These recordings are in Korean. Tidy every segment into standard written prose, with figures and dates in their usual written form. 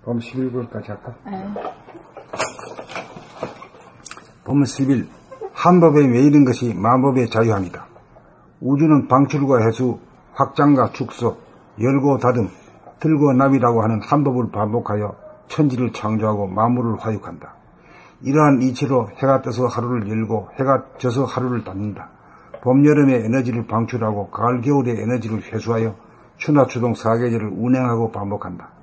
봄 11번까지 할까? 네. 봄 10일 한법에 매이는 것이 만법의 자유함이다. 우주는 방출과 해수, 확장과 축소, 열고 닫음, 들고 납이라고 하는 한법을 반복하여 천지를 창조하고 만물을 화육한다. 이러한 이치로 해가 떠서 하루를 열고 해가 져서 하루를 닫는다. 봄, 여름의 에너지를 방출하고 가을, 겨울의 에너지를 회수하여 추나 추동 4계절을 운행하고 반복한다.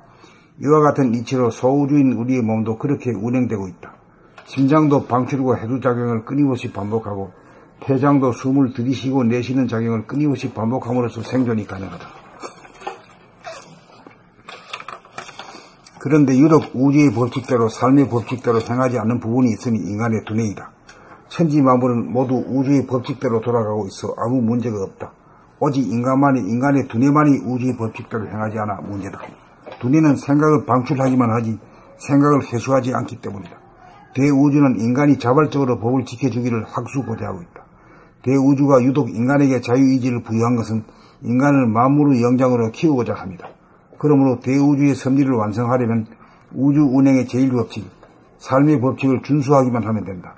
이와 같은 이치로 소우주인 우리의 몸도 그렇게 운행되고 있다. 심장도 방출과 해수 작용을 끊임없이 반복하고 폐장도 숨을 들이쉬고 내쉬는 작용을 끊임없이 반복함으로써 생존이 가능하다. 그런데 유독 우주의 법칙대로 삶의 법칙대로 행하지 않는 부분이 있으니 인간의 두뇌이다. 천지 만물은 모두 우주의 법칙대로 돌아가고 있어 아무 문제가 없다. 오직 인간의 두뇌만이 우주의 법칙대로 행하지 않아 문제다. 두뇌는 생각을 방출하기만 하지 생각을 회수하지 않기 때문이다. 대우주는 인간이 자발적으로 법을 지켜주기를 학수고대하고 있다. 대우주가 유독 인간에게 자유의지를 부여한 것은 인간을 만물의 영장으로 키우고자 합니다. 그러므로 대우주의 섭리를 완성하려면 우주 운행의 제1법칙, 삶의 법칙을 준수하기만 하면 된다.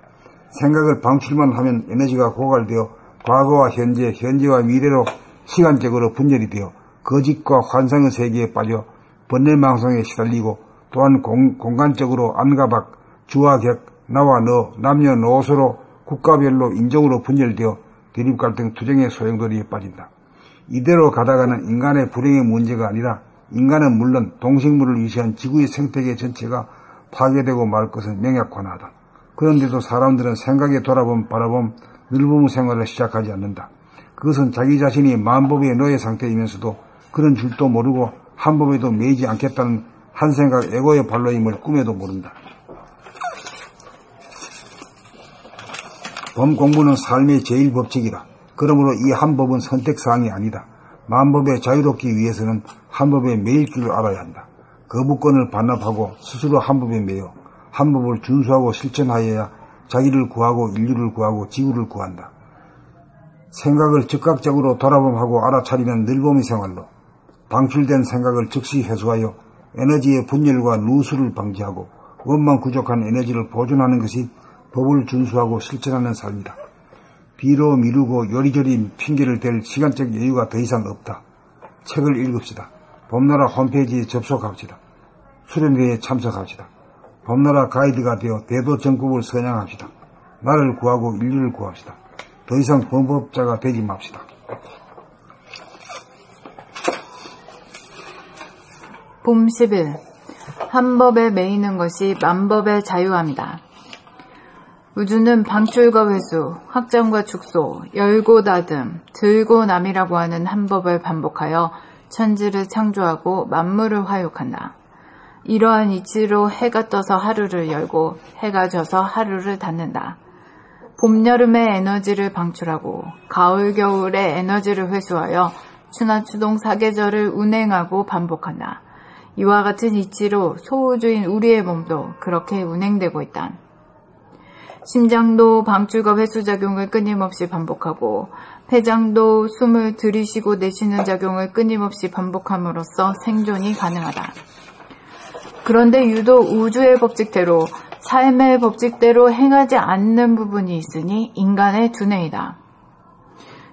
생각을 방출만 하면 에너지가 고갈되어 과거와 현재, 현재와 미래로 시간적으로 분열이 되어 거짓과 환상의 세계에 빠져 번뇌망상에 시달리고 또한 공간적으로 안과 밖, 주와 객, 나와 너, 남녀노소로 국가별로 인종으로 분열되어 대립갈등 투쟁의 소용돌이에 빠진다. 이대로 가다가는 인간의 불행의 문제가 아니라 인간은 물론 동식물을 위시한 지구의 생태계 전체가 파괴되고 말 것은 명약관하다. 그런데도 사람들은 생각에 바라봄 늘봄 생활을 시작하지 않는다. 그것은 자기 자신이 만법의 노예 상태이면서도 그런 줄도 모르고 한 법에도 매이지 않겠다는 한 생각 에고의 발로임을 꿈에도 모른다. 법 공부는 삶의 제1법칙이다. 그러므로 이 한 법은 선택사항이 아니다. 만법에 자유롭기 위해서는 한 법에 매일 줄을 알아야 한다. 거부권을 반납하고 스스로 한 법에 매여 한 법을 준수하고 실천하여야 자기를 구하고 인류를 구하고 지구를 구한다. 생각을 즉각적으로 돌아봄하고 알아차리는 늘봄의 생활로 방출된 생각을 즉시 해소하여 에너지의 분열과 누수를 방지하고 원만 부족한 에너지를 보존하는 것이 법을 준수하고 실천하는 삶이다. 비로 미루고 요리조리 핑계를 댈 시간적 여유가 더 이상 없다. 책을 읽읍시다. 봄나라 홈페이지에 접속합시다. 수련회에 참석합시다. 봄나라 가이드가 되어 대도정법을 선양합시다. 나를 구하고 인류를 구합시다. 더 이상 범법자가 되지 맙시다. 봄 10일 한 법에 매이는 것이 만법의 자유함이다. 우주는 방출과 회수, 확장과 축소, 열고 닫음, 들고 남이라고 하는 한 법을 반복하여 천지를 창조하고 만물을 화육한다. 이러한 이치로 해가 떠서 하루를 열고 해가 져서 하루를 닫는다. 봄, 여름의 에너지를 방출하고 가을, 겨울의 에너지를 회수하여 추나 추동 4계절을 운행하고 반복한다. 이와 같은 이치로 소우주인 우리의 몸도 그렇게 운행되고 있다. 심장도 방출과 회수 작용을 끊임없이 반복하고 폐장도 숨을 들이쉬고 내쉬는 작용을 끊임없이 반복함으로써 생존이 가능하다. 그런데 유독 우주의 법칙대로 삶의 법칙대로 행하지 않는 부분이 있으니 인간의 두뇌이다.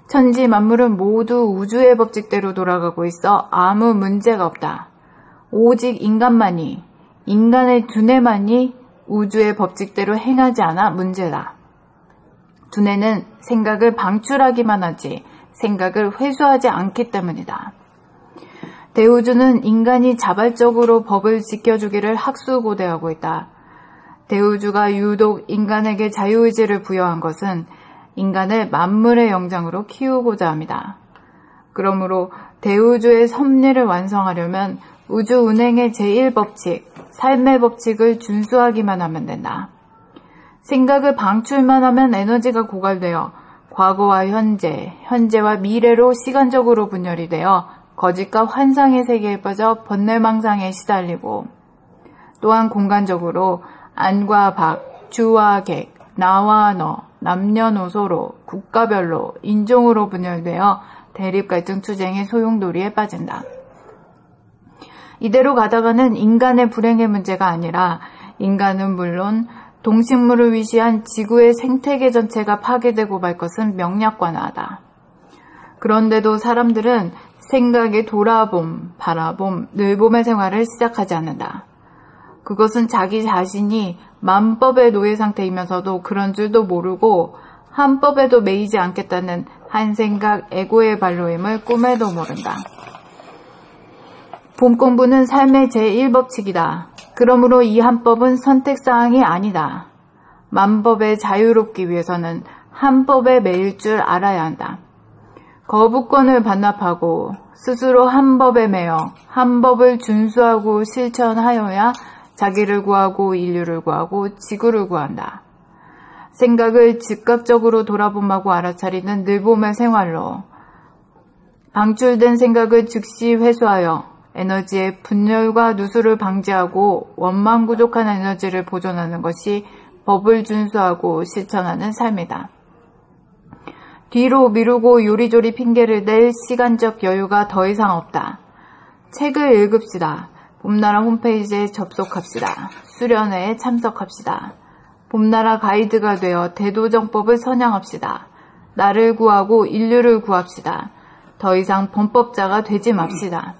천지 만물은 모두 우주의 법칙대로 돌아가고 있어 아무 문제가 없다. 오직 인간만이, 인간의 두뇌만이 우주의 법칙대로 행하지 않아 문제다. 두뇌는 생각을 방출하기만 하지 생각을 회수하지 않기 때문이다. 대우주는 인간이 자발적으로 법을 지켜주기를 학수고대하고 있다. 대우주가 유독 인간에게 자유의지를 부여한 것은 인간을 만물의 영장으로 키우고자 합니다. 그러므로 대우주의 섭리를 완성하려면 우주 운행의 제1법칙, 삶의 법칙을 준수하기만 하면 된다. 생각을 방출만 하면 에너지가 고갈되어 과거와 현재, 현재와 미래로 시간적으로 분열이 되어 거짓과 환상의 세계에 빠져 번뇌망상에 시달리고 또한 공간적으로 안과 밖, 주와 객, 나와 너, 남녀노소로, 국가별로, 인종으로 분열되어 대립 갈등 투쟁의 소용돌이에 빠진다. 이대로 가다가는 인간의 불행의 문제가 아니라 인간은 물론 동식물을 위시한 지구의 생태계 전체가 파괴되고 말 것은 명약관화하다. 그런데도 사람들은 생각에 돌아봄, 바라봄, 늘봄의 생활을 시작하지 않는다. 그것은 자기 자신이 만법의 노예 상태이면서도 그런 줄도 모르고 한 법에도 매이지 않겠다는 한 생각 에고의 발로임을 꿈에도 모른다. 봄 공부는 삶의 제1법칙이다. 그러므로 이 한 법은 선택사항이 아니다. 만법에 자유롭기 위해서는 한 법에 매일 줄 알아야 한다. 거부권을 반납하고 스스로 한 법에 매여 한 법을 준수하고 실천하여야 자기를 구하고 인류를 구하고 지구를 구한다. 생각을 즉각적으로 돌아봄하고 알아차리는 늘봄의 생활로 방출된 생각을 즉시 회수하여 에너지의 분열과 누수를 방지하고 원망부족한 에너지를 보존하는 것이 법을 준수하고 실천하는 삶이다. 뒤로 미루고 요리조리 핑계를 댈 시간적 여유가 더 이상 없다. 책을 읽읍시다. 봄나라 홈페이지에 접속합시다. 수련회에 참석합시다. 봄나라 가이드가 되어 대도정법을 선양합시다. 나를 구하고 인류를 구합시다. 더 이상 범법자가 되지 맙시다.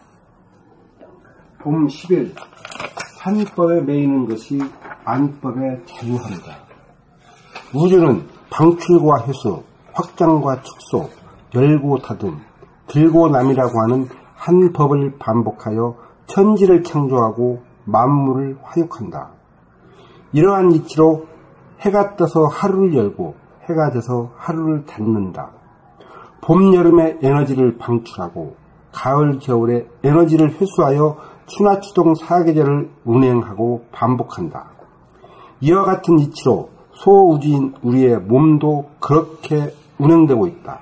봄 10일 한 법에 매이는 것이 만법의 자유합니다. 우주는 방출과 회수, 확장과 축소, 열고 닫음, 들고 남이라고 하는 한 법을 반복하여 천지를 창조하고 만물을 화육한다. 이러한 이치로 해가 떠서 하루를 열고 해가 져서 하루를 닫는다. 봄, 여름에 에너지를 방출하고 가을, 겨울에 에너지를 회수하여 추나 추동 사계절을 운행하고 반복한다. 이와 같은 이치로 소우주인 우리의 몸도 그렇게 운행되고 있다.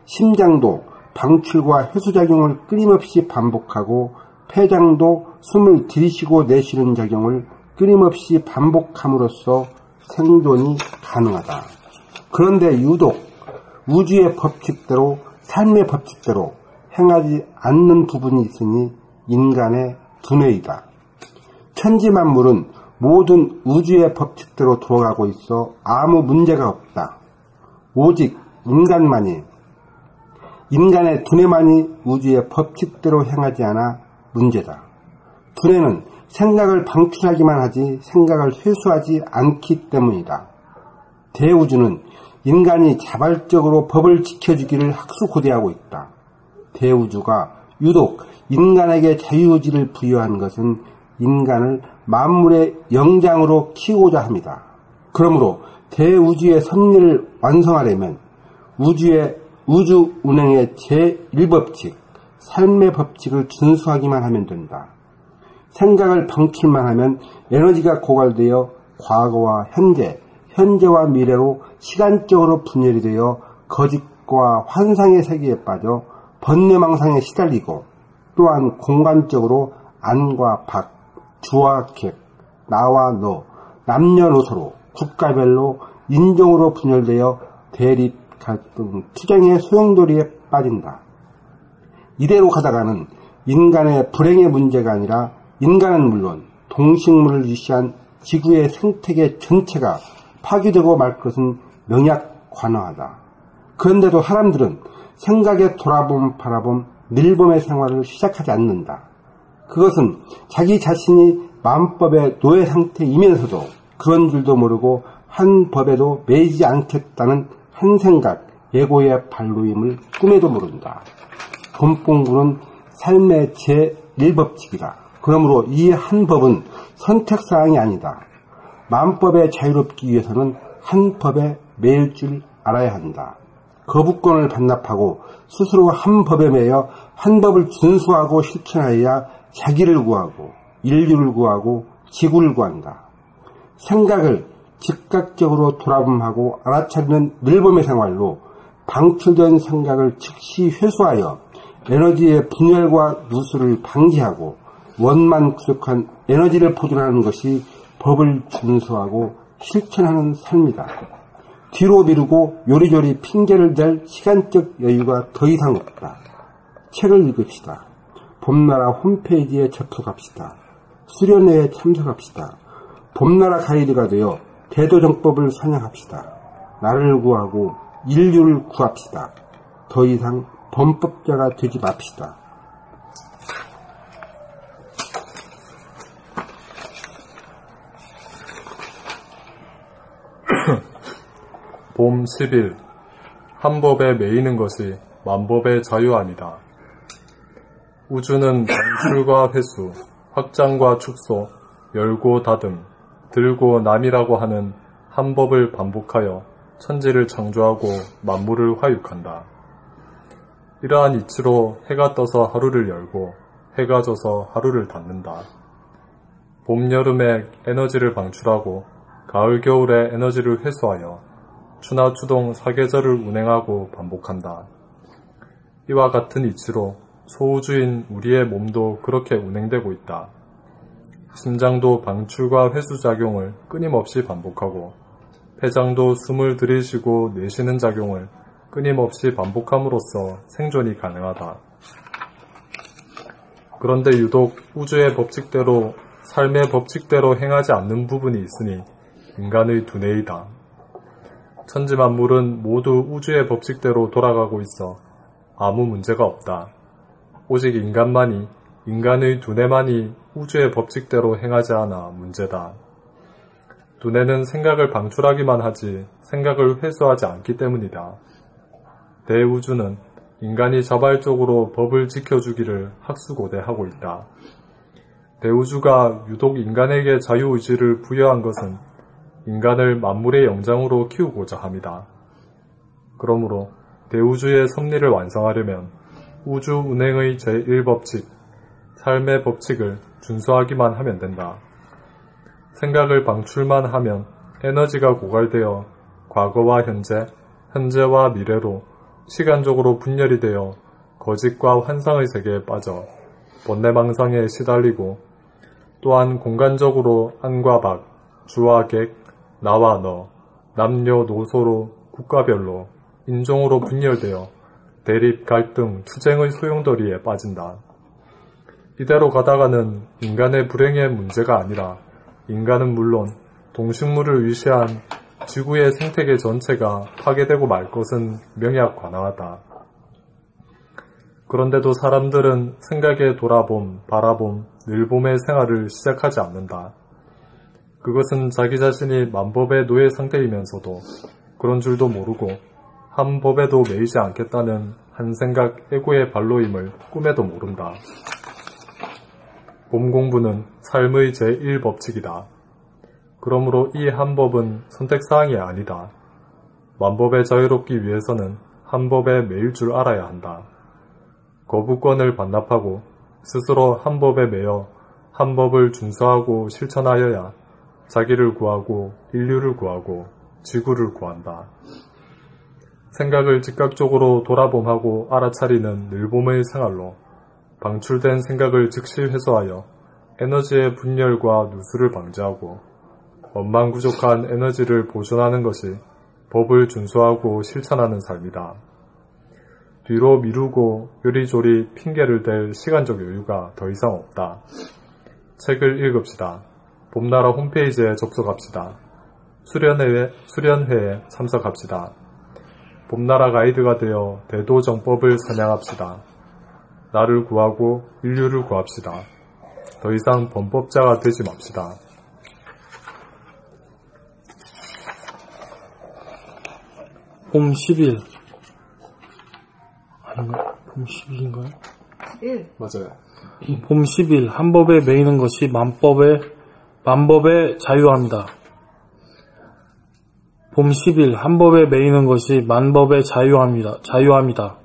심장도 방출과 회수작용을 끊임없이 반복하고 폐장도 숨을 들이쉬고 내쉬는 작용을 끊임없이 반복함으로써 생존이 가능하다. 그런데 유독 우주의 법칙대로 삶의 법칙대로 행하지 않는 부분이 있으니 인간의 두뇌이다. 천지만물은 모든 우주의 법칙대로 돌아가고 있어 아무 문제가 없다. 오직 인간의 두뇌만이 우주의 법칙대로 행하지 않아 문제다. 두뇌는 생각을 방출하기만 하지 생각을 회수하지 않기 때문이다. 대우주는 인간이 자발적으로 법을 지켜주기를 학수고대하고 있다. 대우주가 유독 인간에게 자유의지를 부여한 것은 인간을 만물의 영장으로 키우고자 합니다. 그러므로 대우주의 섭리를 완성하려면 우주 운행의 제1법칙, 삶의 법칙을 준수하기만 하면 된다. 생각을 방출만 하면 에너지가 고갈되어 과거와 현재와 미래로 시간적으로 분열이 되어 거짓과 환상의 세계에 빠져 번뇌망상에 시달리고 또한 공간적으로 안과 밖, 주와 객, 나와 너, 남녀노소로 국가별로 인종으로 분열되어 대립, 갈등, 투쟁의 소용돌이에 빠진다. 이대로 가다가는 인간의 불행의 문제가 아니라 인간은 물론 동식물을 위시한 지구의 생태계 전체가 파괴되고 말 것은 명약관화하다. 그런데도 사람들은 생각에 돌아봄, 바라봄, 늘봄의 생활을 시작하지 않는다. 그것은 자기 자신이 만법의 노예 상태이면서도 그런 줄도 모르고 한 법에도 매이지 않겠다는 한 생각, 예고의 발로임을 꿈에도 모른다. 봄 공부는 삶의 제1법칙이다. 그러므로 이 한 법은 선택사항이 아니다. 만법에 자유롭기 위해서는 한 법에 매일 줄 알아야 한다. 거부권을 반납하고 스스로 한 법에 매여 한 법을 준수하고 실천하여야 자기를 구하고 인류를 구하고 지구를 구한다. 생각을 즉각적으로 돌아봄하고 알아차리는 늘봄의 생활로 방출된 생각을 즉시 회수하여 에너지의 분열과 누수를 방지하고 원만 부족한 에너지를 보존하는 것이 법을 준수하고 실천하는 삶이다. 뒤로 미루고 요리조리 핑계를 댈 시간적 여유가 더 이상 없다. 책을 읽읍시다. 봄나라 홈페이지에 접속합시다. 수련회에 참석합시다. 봄나라 가이드가 되어 대도정법을 선양합시다. 나라를 구하고 인류를 구합시다. 더 이상 범법자가 되지 맙시다. 봄 10일 한 법에 매이는 것이 만법의 자유함이다. 우주는 방출과 회수, 확장과 축소, 열고 닫음, 들고 남이라고 하는 한 법을 반복하여 천지를 창조하고 만물을 화육한다. 이러한 이치로 해가 떠서 하루를 열고 해가 져서 하루를 닫는다. 봄, 여름에 에너지를 방출하고 가을, 겨울에 에너지를 회수하여 추나 추동 사계절을 운행하고 반복한다. 이와 같은 이치로 소우주인 우리의 몸도 그렇게 운행되고 있다. 심장도 방출과 회수작용을 끊임없이 반복하고 폐장도 숨을 들이쉬고 내쉬는 작용을 끊임없이 반복함으로써 생존이 가능하다. 그런데 유독 우주의 법칙대로 삶의 법칙대로 행하지 않는 부분이 있으니 인간의 두뇌이다. 천지만물은 모두 우주의 법칙대로 돌아가고 있어 아무 문제가 없다. 오직 인간의 두뇌만이 우주의 법칙대로 행하지 않아 문제다. 두뇌는 생각을 방출하기만 하지 생각을 회수하지 않기 때문이다. 대우주는 인간이 자발적으로 법을 지켜주기를 학수고대하고 있다. 대우주가 유독 인간에게 자유의지를 부여한 것은 인간을 만물의 영장으로 키우고자 합니다. 그러므로 대우주의 섭리를 완성하려면 우주 운행의 제1법칙, 삶의 법칙을 준수하기만 하면 된다. 생각을 방출만 하면 에너지가 고갈되어 과거와 현재, 현재와 미래로 시간적으로 분열이 되어 거짓과 환상의 세계에 빠져 번뇌망상에 시달리고 또한 공간적으로 안과 밖, 주와 객, 나와 너, 남녀노소로 국가별로 인종으로 분열되어 대립, 갈등, 투쟁의 소용돌이에 빠진다. 이대로 가다가는 인간의 불행의 문제가 아니라 인간은 물론 동식물을 위시한 지구의 생태계 전체가 파괴되고 말 것은 명약관화하다. 그런데도 사람들은 생각에 돌아봄, 바라봄, 늘봄의 생활을 시작하지 않는다. 그것은 자기 자신이 만법의 노예 상태이면서도 그런 줄도 모르고 한 법에도 매이지 않겠다는 한 생각 애고의 발로임을 꿈에도 모른다. 봄 공부는 삶의 제1법칙이다. 그러므로 이 한 법은 선택사항이 아니다. 만법에 자유롭기 위해서는 한 법에 매일 줄 알아야 한다. 거부권을 반납하고 스스로 한 법에 매여 한 법을 준수하고 실천하여야 자기를 구하고 인류를 구하고 지구를 구한다. 생각을 즉각적으로 돌아봄하고 알아차리는 늘봄의 생활로 방출된 생각을 즉시 회수하여 에너지의 분열과 누수를 방지하고 원망부족한 에너지를 보존하는 것이 법을 준수하고 실천하는 삶이다. 뒤로 미루고 요리조리 핑계를 댈 시간적 여유가 더 이상 없다. 책을 읽읍시다. 봄나라 홈페이지에 접속합시다. 수련회에 참석합시다. 봄나라 가이드가 되어 대도정법을 선양합시다. 나를 구하고 인류를 구합시다. 더 이상 범법자가 되지 맙시다. 봄 10일 아닌가? 봄 10일인가요? 1. 맞아요. 봄 10일 한 법에 매이는 것이 만법의 자유함이다. 봄 10일 한 법에 매이는 것이 만법의 자유함이다.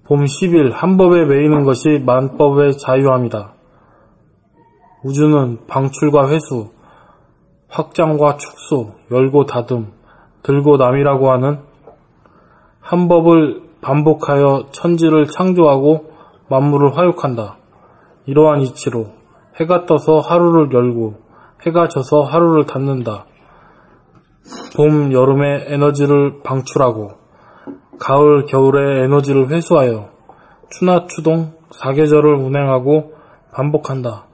봄 10일 한 법에 매이는 것이 만법의 자유함이다. 우주는 방출과 회수, 확장과 축소, 열고 닫음, 들고 남이라고 하는 한 법을 반복하여 천지를 창조하고 만물을 화육한다. 이러한 이치로 해가 떠서 하루를 열고 해가 져서 하루를 닫는다. 봄, 여름에 에너지를 방출하고 가을, 겨울에 에너지를 회수하여 추나 추동 사계절을 운행하고 반복한다.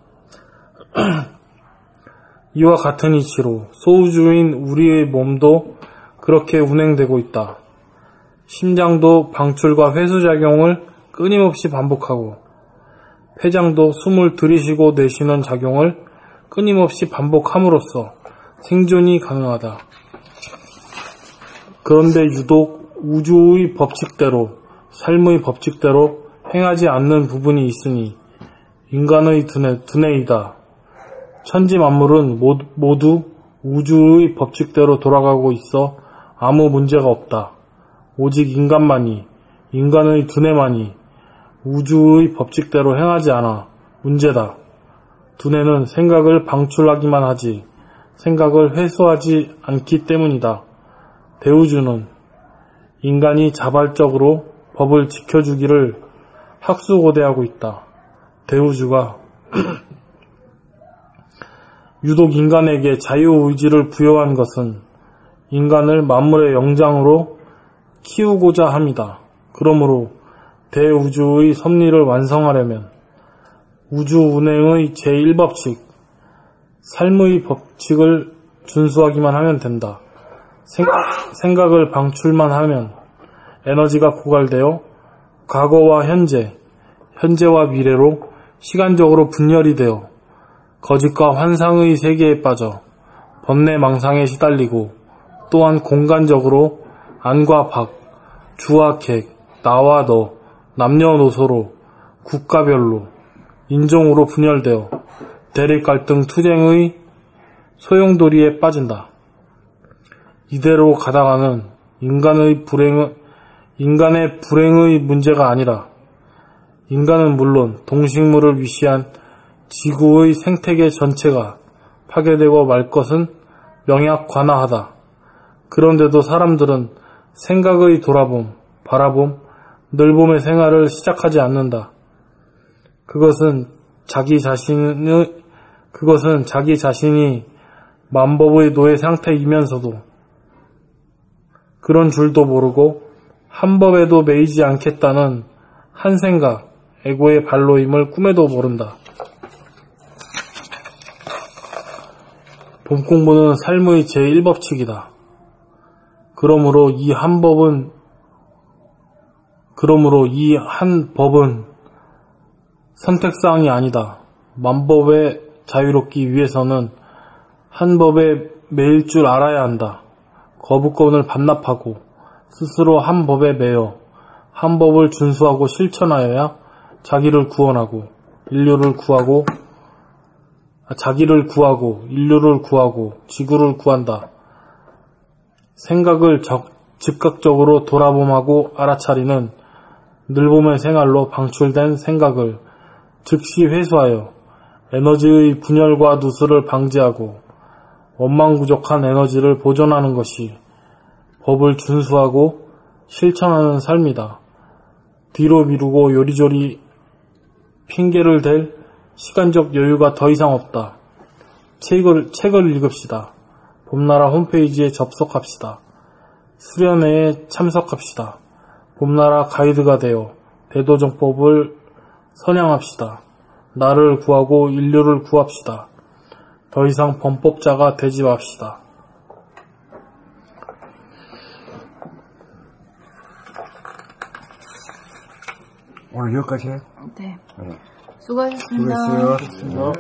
이와 같은 이치로 소우주인 우리의 몸도 그렇게 운행되고 있다. 심장도 방출과 회수작용을 끊임없이 반복하고 폐장도 숨을 들이쉬고 내쉬는 작용을 끊임없이 반복함으로써 생존이 가능하다. 그런데 유독 우주의 법칙대로, 삶의 법칙대로 행하지 않는 부분이 있으니 인간의 두뇌이다. 천지 만물은 모두 우주의 법칙대로 돌아가고 있어 아무 문제가 없다. 오직 인간만이, 인간의 두뇌만이 우주의 법칙대로 행하지 않아 문제다. 두뇌는 생각을 방출하기만 하지 생각을 회수하지 않기 때문이다. 대우주는 인간이 자발적으로 법을 지켜주기를 학수고대하고 있다. 대우주가 유독 인간에게 자유의지를 부여한 것은 인간을 만물의 영장으로 키우고자 합니다. 그러므로 대우주의 섭리를 완성하려면 우주 운행의 제1법칙, 삶의 법칙을 준수하기만 하면 된다. 생각을 방출만 하면 에너지가 고갈되어 과거와 현재와 미래로 시간적으로 분열이 되어 거짓과 환상의 세계에 빠져 번뇌망상에 시달리고 또한 공간적으로 안과 밖, 주와 객, 나와 너, 남녀노소로, 국가별로, 인종으로 분열되어 대립갈등 투쟁의 소용돌이에 빠진다. 이대로 가다가는 인간의 불행의 문제가 아니라 인간은 물론 동식물을 위시한 지구의 생태계 전체가 파괴되고 말 것은 명약관화하다. 그런데도 사람들은 생각의 돌아봄, 바라봄, 늘봄의 생활을 시작하지 않는다. 그것은 자기 자신이 만법의 노예 상태이면서도 그런 줄도 모르고 한 법에도 매이지 않겠다는 한 생각, 에고의 발로임을 꿈에도 모른다. 봄 공부는 삶의 제1법칙이다. 그러므로 이 한 법은 선택사항이 아니다. 만법에 자유롭기 위해서는 한 법에 매일 줄 알아야 한다. 거부권을 반납하고 스스로 한 법에 매여 한 법을 준수하고 실천하여야 자기를 구하고 인류를 구하고 지구를 구한다. 생각을 즉각적으로 돌아봄하고 알아차리는 늘봄의 생활로 방출된 생각을 즉시 회수하여 에너지의 분열과 누수를 방지하고 원망부족한 에너지를 보존하는 것이 법을 준수하고 실천하는 삶이다. 뒤로 미루고 요리조리 핑계를 댈 시간적 여유가 더 이상 없다. 책을 읽읍시다. 봄나라 홈페이지에 접속합시다. 수련회에 참석합시다. 봄나라 가이드가 되어 대도정법을 선양합시다. 나를 구하고 인류를 구합시다. 더 이상 범법자가 되지 맙시다. 오늘 여기까지 해요? 네. 수고하셨습니다. 수고했어요.